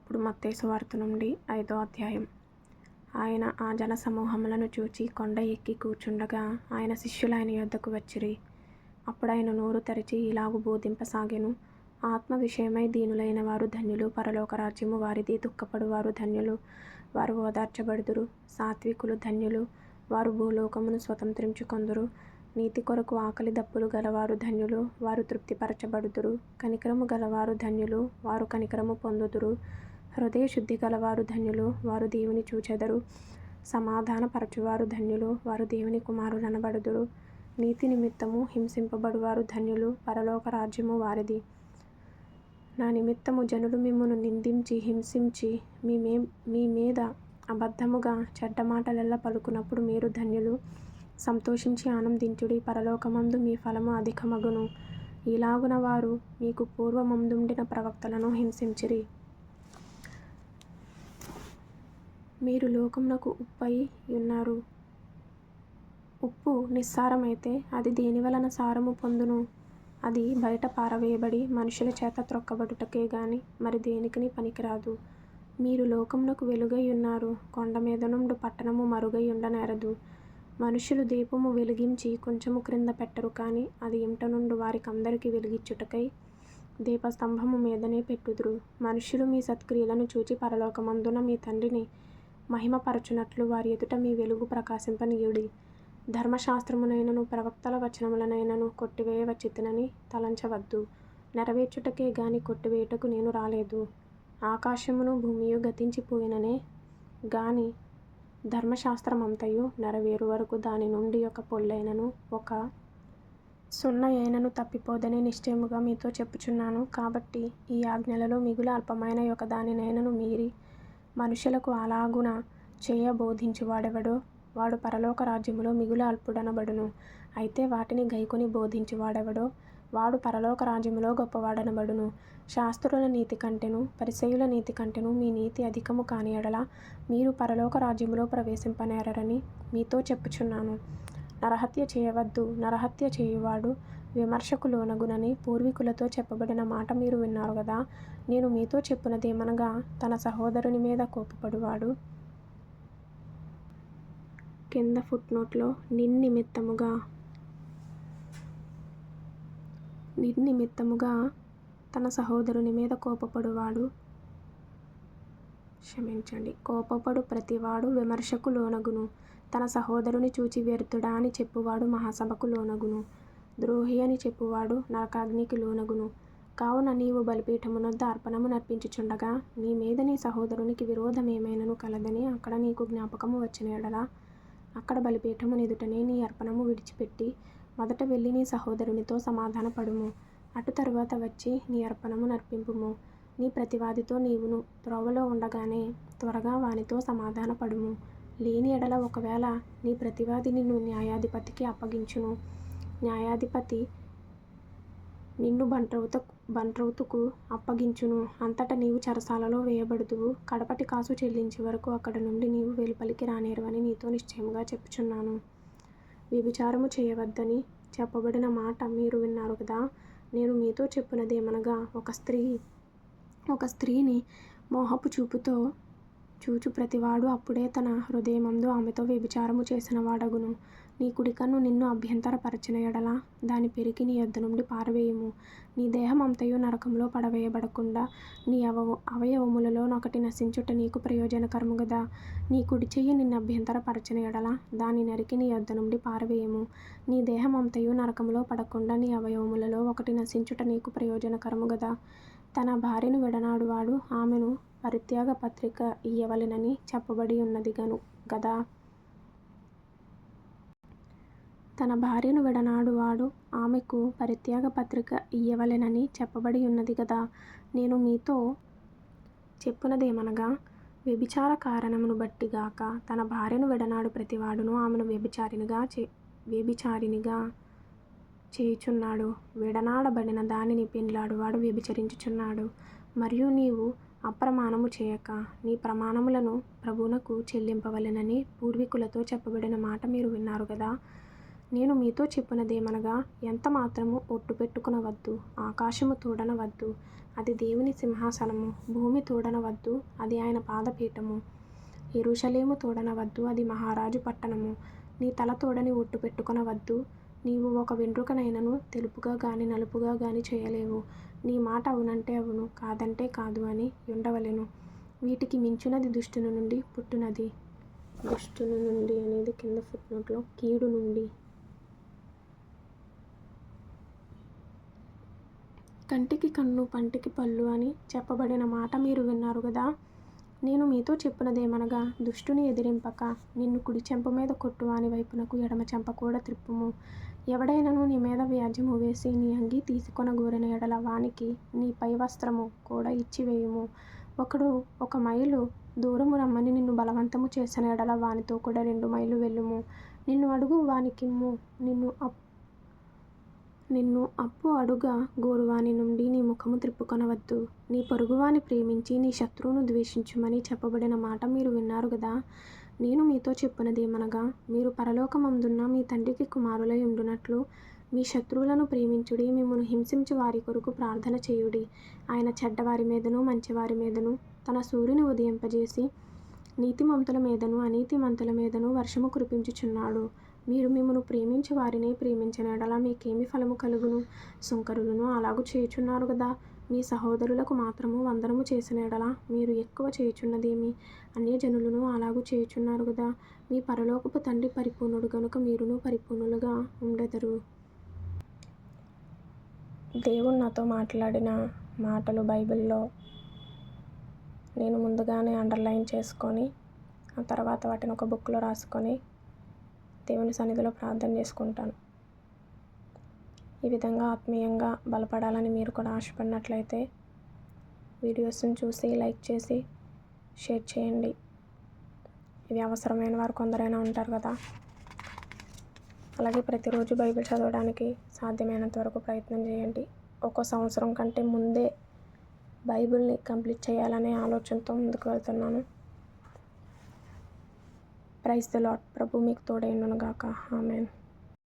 అప్పుడు మత్తయి సువార్త నుండి 5వ అధ్యాయం. ఆయన ఆ జన సమూహములను చూచి కొండ ఎక్కి కూర్చుండగా ఆయన శిష్యులు ఆయన యొద్దకు వచ్చిరి. అప్పుడాయన నోరు తెరచి ఇలాగు బోధింపసాగెను. ఆత్మ విషయమై దీనులైన వారు ధన్యులు, పరలోక రాజ్యము వారిది. దుఃఖపడు వారు ధన్యులు, వారు ఓదార్చబడుదురు. సాత్వికులు ధన్యులు, వారు భూలోకమును స్వతంత్రించుకొందురు. నీతి కొరకు ఆకలి దప్పులు గలవారు ధన్యులు, వారు తృప్తిపరచబడుదురు. కనికరము గలవారు ధన్యులు, వారు కనికరము పొందుదురు. హృదయ శుద్ధి గలవారు ధన్యులు, వారు దేవుని చూచెదరు. సమాధానపరచువారు ధన్యులు, వారు దేవుని కుమారులనబడుదురు. నీతి నిమిత్తము హింసింపబడువారు ధన్యులు, పరలోక రాజ్యము వారిది. నా నిమిత్తము జనులు మిమ్మును నిందించి హింసించి మీ మీద అబద్ధముగా చెడ్డ మాటలెల్ల పలుకునప్పుడు మీరు ధన్యులు. సంతోషించి ఆనందించుడి, పరలోకమందు మీ ఫలము అధికమగును. ఇలాగున వారు మీకు పూర్వమందుండిన ప్రవక్తలను హింసించిరి. మీరు లోకమునకు ఉప్పై యున్నారు. ఉప్పు నిస్సారమైతే అది దేని వలన సారము పొందును? అది బయట పారవేయబడి మనుషుల చేత త్రొక్కబడుటకే గాని మరి దేనికిని పనికిరాదు. మీరు లోకమునకు వెలుగై యున్నారు. కొండ మీద నుండు పట్టణము మరుగై ఉండనేరదు. మనుషులు దీపము వెలిగించి కొంచెము క్రింద పెట్టరు, కానీ అది ఇంట నుండి వారికందరికీ వెలిగిచ్చుటకై దీపస్తంభము మీదనే పెట్టుదురు. మనుష్యులు మీ సత్క్రియలను చూచి పరలోకమందున మీ తండ్రిని మహిమపరచునట్లు వారి ఎదుట మీ వెలుగు ప్రకాశింపనీయుడి. ధర్మశాస్త్రమునైనను ప్రవక్తల వచనములనైనను కొట్టివేయవచ్చితినని తలంచవద్దు. నెరవేర్చుటకే గాని కొట్టివేయుటకు నేను రాలేదు. ఆకాశమును భూమియు గతించిపోయిననే గాని ధర్మశాస్త్రమంతయు నెరవేరు వరకు దాని నుండి ఒక పొల్లైనను ఒక సున్న అయినను తప్పిపోదని నిశ్చయముగా మీతో చెప్పుచున్నాను. కాబట్టి ఈ ఆజ్ఞలలో మిగులు అల్పమైన ఒక దానినైనను మీరి మనుషులకు అలాగున చేయ బోధించువాడెవడో వాడు పరలోక రాజ్యములో మిగులు అల్పుడనబడును. అయితే వాటిని గైకొని బోధించువాడెవడో వాడు పరలోక రాజ్యములో గొప్పవాడనబడును. శాస్త్రుల నీతి కంటెను పరిసయ్యుల నీతి కంటెను మీ నీతి అధికము కాని ఎడల మీరు పరలోక రాజ్యములో ప్రవేశింపనేరరని మీతో చెప్పుచున్నాను. నరహత్య చేయవద్దు, నరహత్య చేయువాడు విమర్శకు లోనగునని పూర్వీకులతో చెప్పబడిన మాట మీరు విన్నారు గదా. నేను మీతో చెప్పునదేమనగా, తన సహోదరుని మీద కోపపడువాడు కింద ఫుట్నోట్లో నిన్నిమిత్తముగా తన సహోదరుని మీద కోపపడు ప్రతివాడు విమర్శకు లోనగును. తన సహోదరుని చూచి వ్యర్థుడా అని చెప్పువాడు మహాసభకు లోనగును. ద్రోహి అని చెప్పువాడు నరకాగ్నికి లోనగును. కావున నీవు బలిపీఠమునొద్ద అర్పణము నర్పించుచుండగా నీ మీద నీ సహోదరునికి విరోధమేమైనను కలదని అక్కడ నీకు జ్ఞాపకము వచ్చిన ఎడల అక్కడ బలిపీఠము నెదుటనే నీ అర్పణము విడిచిపెట్టి మొదట వెళ్ళి నీ సహోదరునితో సమాధానపడుము. అటు తరువాత వచ్చి నీ అర్పణము నర్పింపుము. నీ ప్రతివాదితో నీవును త్రోవలో ఉండగానే త్వరగా వానితో సమాధానపడుము. లేని ఎడల ఒకవేళ నీ ప్రతివాది నిన్ను న్యాయాధిపతికి అప్పగించును. న్యాయాధిపతి నిన్ను బంట్రౌతుకు అప్పగించును. అంతట నీవు చెరసాలలో వేయబడుదువు. కడపటి కాసు చెల్లించే వరకు అక్కడ నుండి నీవు వెలుపలికి రానేరవని నీతో నిశ్చయముగా చెప్పుచున్నాను. వ్యభిచారము చేయవద్దని చెప్పబడిన మాట మీరు విన్నారు కదా. నేను మీతో చెప్పునదేమనగా, ఒక స్త్రీని మోహపు చూపుతో చూచు ప్రతివాడు అప్పుడే తన హృదయమందు ఆమెతో వ్యభిచారము చేసిన వాడగును. నీ కుడికన్ను నిన్ను అభ్యంతరపరచిన ఎడల దాని పెరికి నీ యొద్ద నుండి పారవేయుము. నీ దేహమంతయు నరకంలో పడవేయబడకుండా నీ అవయవములలో నొకటి నశించుట నీకు ప్రయోజనకరము గదా. నీ కుడి చెయ్యి నిన్ను అభ్యంతరపరచిన ఎడల దాని నరికి నీ యొద్ద నుండి పారవేయుము. నీ దేహమంతయు నరకంలో పడకుండా నీ అవయవములలో ఒకటి నశించుట నీకు ప్రయోజనకరము గదా. తన భార్యను విడనాడువాడు ఆమెను పరిత్యాగ పత్రిక ఇయ్యవలెనని చెప్పబడి ఉన్నది గదా. తన భార్యను విడనాడువాడు ఆమెకు పరిత్యాగ పత్రిక ఇయ్యవలెనని చెప్పబడి ఉన్నది గదా. నేను మీతో చెప్పునదేమనగా, వ్యభిచార కారణమును బట్టి గాక తన భార్యను విడనాడు ప్రతివాడును ఆమెను వ్యభిచారినిగా చేయుచున్నాడు. విడనాడబడిన దానిని పెండ్లాడువాడు వ్యభిచరించుచున్నాడు. మరియు నీవు అప్రమాణము చేయక నీ ప్రమాణములను ప్రభువునకు చెల్లింపవలెనని పూర్వీకులతో చెప్పబడిన మాట మీరు విన్నారు గదా. నేను మీతో చెప్పునదేమనగా, ఎంత మాత్రము ఒట్టు పెట్టుకొనవద్దు, ఆకాశము తోడనవద్దు, అది దేవుని సింహాసనము. భూమి తోడనవద్దు, అది ఆయన పాదపీఠము. యెరూషలేము తోడనవద్దు, అది మహారాజు పట్టణము. నీ తల తోడని ఒట్టు పెట్టుకొనవద్దు. నీవు ఒక వెంట్రుకనైనను తెలుపుగా గాని నలుపుగా గాని చేయలేవు. నీ మాట అవునంటే అవును, కాదంటే కాదు అని యుండవలెను. వీటికి మించునది దుష్టుని నుండి పుట్టునది. దుష్టుని నుండి అనేది కింద ఫుట్నోట్లో కీడు నుండి. కంటికి కన్ను పంటికి పళ్ళు అని చెప్పబడిన మాట మీరు విన్నారు గదా. నేను మీతో చెప్పునదేమనగా, దుష్టుని ఎదిరింపక నిన్ను కుడి చెంప మీద కొట్టు, వాని వైపునకు ఎడమ చెంప కూడా త్రిప్పుము. ఎవడైనను నీ మీద వ్యాజ్యము వేసి నీ అంగీ తీసుకొనగోరిన ఎడల వానికి నీ పై వస్త్రము కూడా ఇచ్చివేయుము. ఒకడు 1 మైలు దూరము రమ్మని నిన్ను బలవంతము చేసిన ఎడల వానితో కూడా 2 మైళ్ళు వెళ్ళుము. నిన్ను అడుగు వానికిమ్ము. నిన్ను అప్పు అడుగ గోరువాని నుండి నీ ముఖము త్రిప్పుకొనవద్దు. నీ పొరుగువాని ప్రేమించి నీ శత్రువును ద్వేషించుమని చెప్పబడిన మాట మీరు విన్నారు గదా. నేను మీతో చెప్పునదేమనగా, మీరు పరలోకమందున్న మీ తండ్రికి కుమారులై ఉండునట్లు మీ శత్రువులను ప్రేమించుడి, మిమ్మును హింసించు వారి కొరకు ప్రార్థన చేయుడి. ఆయన చెడ్డవారి మీదను మంచివారి మీదను తన సూర్యుని ఉదయింపజేసి నీతిమంతుల మీదను అనీతిమంతుల మీదను వర్షము కురిపించుచున్నాడు. మీరు మిమ్మును ప్రేమించు వారిని ప్రేమించిన ఎడల మీకేమి ఫలము కలుగును? సుంకరులను అలాగు చేయుచున్నారు గదా. మీ సహోదరులకు మాత్రము వందనము చేసిన ఎడల మీరు ఎక్కువ చేయుచున్నదేమి? అన్యజనులను అలాగు చేయుచున్నారు గదా. మీ పరలోకపు తండ్రి పరిపూర్ణుడు గనుక మీరును పరిపూర్ణులుగా ఉండెదరు. దేవుడు నాతో మాట్లాడిన మాటలు బైబిల్లో నేను ముందుగానే అండర్లైన్ చేసుకొని, ఆ తర్వాత వాటిని ఒక బుక్లో రాసుకొని దేవుని సన్నిధిలో ప్రార్థన చేసుకుంటాను. ఈ విధంగా ఆత్మీయంగా బలపడాలని మీరు కూడా ఆశపడినట్లయితే వీడియోస్ని చూసి లైక్ చేసి షేర్ చేయండి. ఇవి అవసరమైన వారు కొందరైనా ఉంటారు కదా. అలాగే ప్రతిరోజు బైబిల్ చదవడానికి సాధ్యమైనంత వరకు ప్రయత్నం చేయండి. ఒక్కో సంవత్సరం కంటే ముందే బైబిల్ని కంప్లీట్ చేయాలనే ఆలోచనతో ముందుకు వెళ్తున్నాను. Praise the lord. ప్రభు మీకు తోడైండును గాక. ఆమేన్.